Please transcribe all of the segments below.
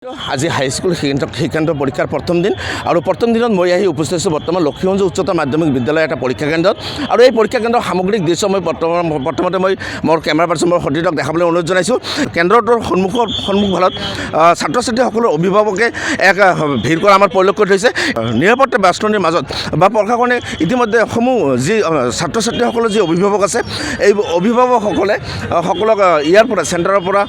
আজি হাইস্কুল শিক্ষান্ত পৰীক্ষাৰ প্ৰথম দিন আৰু প্ৰথম দিনত মই আহি উপস্থিত আছোঁ বৰ্তমান লক্ষ্মীগঞ্জ উচ্চতৰ মাধ্যমিক বিদ্যালয়ৰ এটা পৰীক্ষা কেন্দ্ৰত আৰু এই পৰীক্ষা কেন্দ্ৰৰ সামগ্ৰিক দৃশ্য মই প্ৰথমতে মই মোৰ কেমেৰা পাৰ্চন মোৰ সতীৰ্থক দেখাবলৈ অনুৰোধ জনাইছোঁ। কেন্দ্ৰটোৰ সন্মুখভাগত ছাত্ৰ ছাত্ৰীসকলৰ অভিভাৱকে এক ভিৰ কৰা আমাৰ পৰিলক্ষিত হৈছে। নিৰাপত্তা বাছনিৰ মাজত বা প্ৰশাসনে ইতিমধ্যে সমূহ যি ছাত্ৰ ছাত্ৰীসকলৰ যি অভিভাৱক আছে এই অভিভাৱকসকলে সকলক ইয়াৰ পৰা চেণ্টাৰৰ পৰা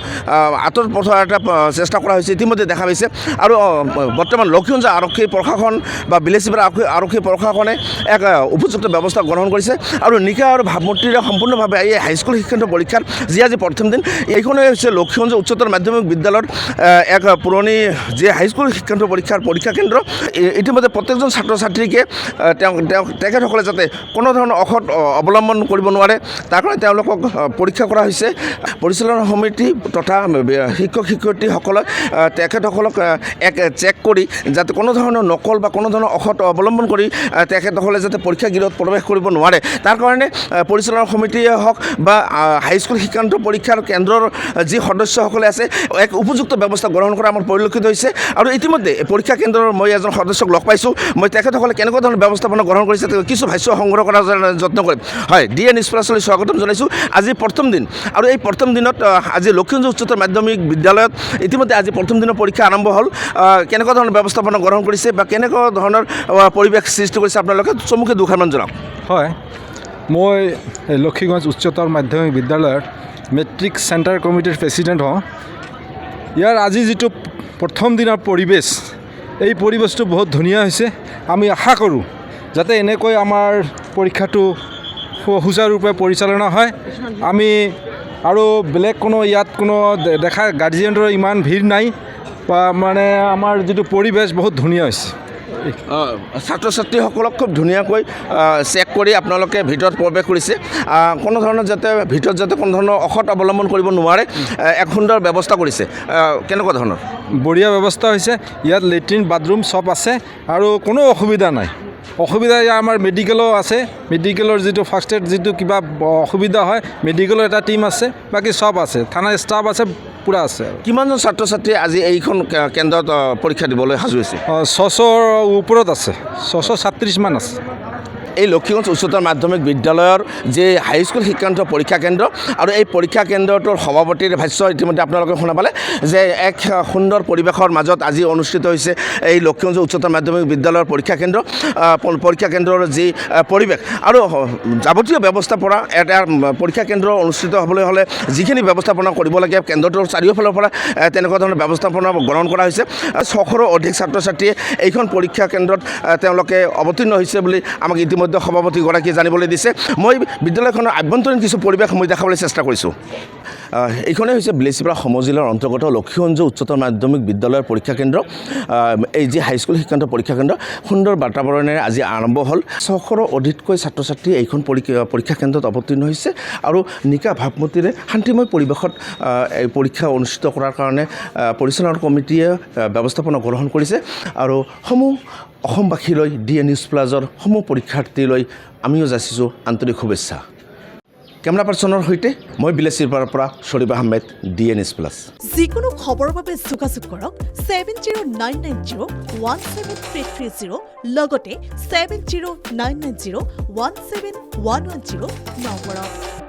আঁতৰ পঠোৱাৰ এটা চেষ্টা কৰা হৈছে ইতিমধ্যে দেখা পাইছে। আৰু বৰ্তমান লক্ষ্মীগঞ্জ আৰক্ষী প্ৰশাসন বা বিলেচিপাৰা আৰক্ষী প্ৰশাসনে এক উপযুক্ত ব্যৱস্থা গ্ৰহণ কৰিছে আৰু নিকা আৰু ভাৱমূৰ্তিৰে সম্পূৰ্ণভাৱে এই হাইস্কুল শিক্ষান্ত পৰীক্ষাৰ যি আজি প্ৰথম দিন এইখনেই হৈছে লক্ষ্মীগঞ্জ উচ্চতৰ মাধ্যমিক বিদ্যালয়ৰ এক পুৰণি যি হাইস্কুল শিক্ষান্ত পৰীক্ষাৰ পৰীক্ষা কেন্দ্ৰ। ইতিমধ্যে প্ৰত্যেকজন ছাত্ৰ ছাত্ৰীকে তেখেতসকলে যাতে কোনো ধৰণৰ অসৎ অৱলম্বন কৰিব নোৱাৰে তাৰ কাৰণে তেওঁলোকক পৰীক্ষা কৰা হৈছে। পৰিচালনা সমিতি তথা শিক্ষক শিক্ষয়িত্ৰীসকলক তেখেতসকলক এক চেক কৰি যাতে কোনো ধৰণৰ নকল বা কোনো ধৰণৰ অসৎ অৱলম্বন কৰি তেখেতসকলে যাতে পৰীক্ষা গৃহত প্ৰৱেশ কৰিব নোৱাৰে তাৰ কাৰণে পৰিচালনা সমিতিয়ে হওক বা হাইস্কুল শিক্ষান্ত পৰীক্ষাৰ কেন্দ্ৰৰ যি সদস্যসকলে আছে এক উপযুক্ত ব্যৱস্থা গ্ৰহণ কৰা আমাৰ পৰিলক্ষিত হৈছে। আৰু ইতিমধ্যে পৰীক্ষা কেন্দ্ৰৰ মই এজন সদস্যক লগ পাইছোঁ। মই তেখেতসকলে কেনেকুৱা ধৰণৰ ব্যৱস্থাপনা গ্ৰহণ কৰিছে কিছু ভাষ্য সংগ্ৰহ কৰাৰ যত্ন কৰিম। হয়, DA নিউজ প্লাছলৈ স্বাগতম জনাইছোঁ। আজি প্ৰথম দিন আৰু এই প্ৰথম দিনত আজি লক্ষ্মীগঞ্জ উচ্চতৰ মাধ্যমিক বিদ্যালয়ত ইতিমধ্যে আজি প্ৰথম দিনৰ পৰীক্ষা আৰম্ভ হ'ল। কেনেকুৱা ধৰণৰ ব্যৱস্থাপনা গ্ৰহণ কৰিছে বা কেনেকুৱা ধৰণৰ পৰিৱেশ সৃষ্টি কৰিছে আপোনালোকে চমুকৈ দুষাৰমান জনাওক। হয়, মই লক্ষ্মীগঞ্জ উচ্চতৰ মাধ্যমিক বিদ্যালয়ৰ মেট্ৰিক চেণ্টাৰ কমিটিৰ প্ৰেচিডেণ্ট হওঁ। ইয়াৰ আজি যিটো প্ৰথম দিনৰ পৰিৱেশ এই পৰিৱেশটো বহুত ধুনীয়া হৈছে। আমি আশা কৰোঁ যাতে এনেকৈ আমাৰ পৰীক্ষাটো সুচাৰুৰূপে পৰিচালনা হয়। আমি আৰু বেলেগ কোনো ইয়াত কোনো দেখা গাৰ্জিয়ানৰ ইমান ভিৰ নাই বা মানে আমাৰ যিটো পৰিৱেশ বহুত ধুনীয়া হৈছে। ছাত্ৰ ছাত্ৰীসকলক খুব ধুনীয়াকৈ চেক কৰি আপোনালোকে ভিতৰত প্ৰৱেশ কৰিছে। কোনো ধৰণৰ ভিতৰত যাতে কোনো ধৰণৰ অসৎ অৱলম্বন কৰিব নোৱাৰে এক সুন্দৰ ব্যৱস্থা কৰিছে। কেনেকুৱা ধৰণৰ? বঢ়িয়া ব্যৱস্থা হৈছে। ইয়াত লেট্ৰিন বাথৰুম চব আছে আৰু কোনো অসুবিধা নাই। অসুবিধা আমাৰ মেডিকেলো আছে। মেডিকেলৰ যিটো ফাৰ্ষ্ট এড যিটো কিবা অসুবিধা হয় মেডিকেলৰ এটা টিম আছে, বাকী চব আছে, থানাৰ ষ্টাফ আছে, পূৰা আছে। কিমানজন ছাত্ৰ ছাত্ৰী আজি এইখন কেন্দ্ৰত পৰীক্ষা দিবলৈ সাজু হৈছে? 600ৰ ওপৰত আছে, 636 মান আছে। এই লক্ষ্মীগঞ্জ উচ্চতৰ মাধ্যমিক বিদ্যালয়ৰ যি হাইস্কুল শিক্ষান্ত পৰীক্ষা কেন্দ্ৰ আৰু এই পৰীক্ষা কেন্দ্ৰটোৰ সভাপতিৰ ভাষ্য ইতিমধ্যে আপোনালোকে শুনা পালে যে এক সুন্দৰ পৰিৱেশৰ মাজত আজি অনুষ্ঠিত হৈছে এই লক্ষ্মীগঞ্জ উচ্চতৰ মাধ্যমিক বিদ্যালয়ৰ পৰীক্ষা কেন্দ্ৰৰ যি পৰিৱেশ আৰু যাৱতীয় ব্যৱস্থাপনা এটা পৰীক্ষা কেন্দ্ৰ অনুষ্ঠিত হ'বলৈ হ'লে যিখিনি ব্যৱস্থাপনা কৰিব লাগে কেন্দ্ৰটোৰ চাৰিওফালৰ পৰা তেনেকুৱা ধৰণৰ ব্যৱস্থাপনা গ্ৰহণ কৰা হৈছে। 600ৰো অধিক ছাত্ৰ ছাত্ৰীয়ে এইখন পৰীক্ষা কেন্দ্ৰত তেওঁলোকে অৱতীৰ্ণ হৈছে বুলি আমাক ইতিমধ্যে সভাপতিগৰাকীয়ে জানিবলৈ দিছে। মই বিদ্যালয়খনৰ আভ্যন্তৰীণ কিছু পৰিৱেশ মই দেখাবলৈ চেষ্টা কৰিছোঁ। এইখনেই হৈছে বিলেচিপাৰা সমজিলাৰ অন্তৰ্গত লক্ষ্মীগঞ্জ উচ্চতৰ মাধ্যমিক বিদ্যালয়ৰ পৰীক্ষা কেন্দ্ৰ। এই যি হাইস্কুল শিক্ষান্ত পৰীক্ষা কেন্দ্ৰ সুন্দৰ বাতাবৰণেৰে আজি আৰম্ভ হ'ল। 600ৰো অধিককৈ ছাত্ৰ ছাত্ৰী এইখন পৰীক্ষা কেন্দ্ৰত অৱতীৰ্ণ হৈছে আৰু নিকা ভাৱমূৰ্তিৰে শান্তিময় পৰিৱেশত এই পৰীক্ষা অনুষ্ঠিত কৰাৰ কাৰণে পৰিচালনা কমিটিয়ে ব্যৱস্থাপনা গ্ৰহণ কৰিছে আৰু সমূহ অসমবাসীলৈ DA নিউজ প্লাছৰ সমূহ পৰীক্ষাৰ্থীলৈ আমিও যাচিছোঁ আন্তৰিক শুভেচ্ছা। কেমেৰা পাৰ্চনৰ সৈতে মই বিলেচিপাৰাৰ পৰা Sharif Ahmed, DA news plus. যিকোনো খবৰৰ বাবে যোগাযোগ কৰক 7099017330 লগতে 7099017110 নম্বৰত।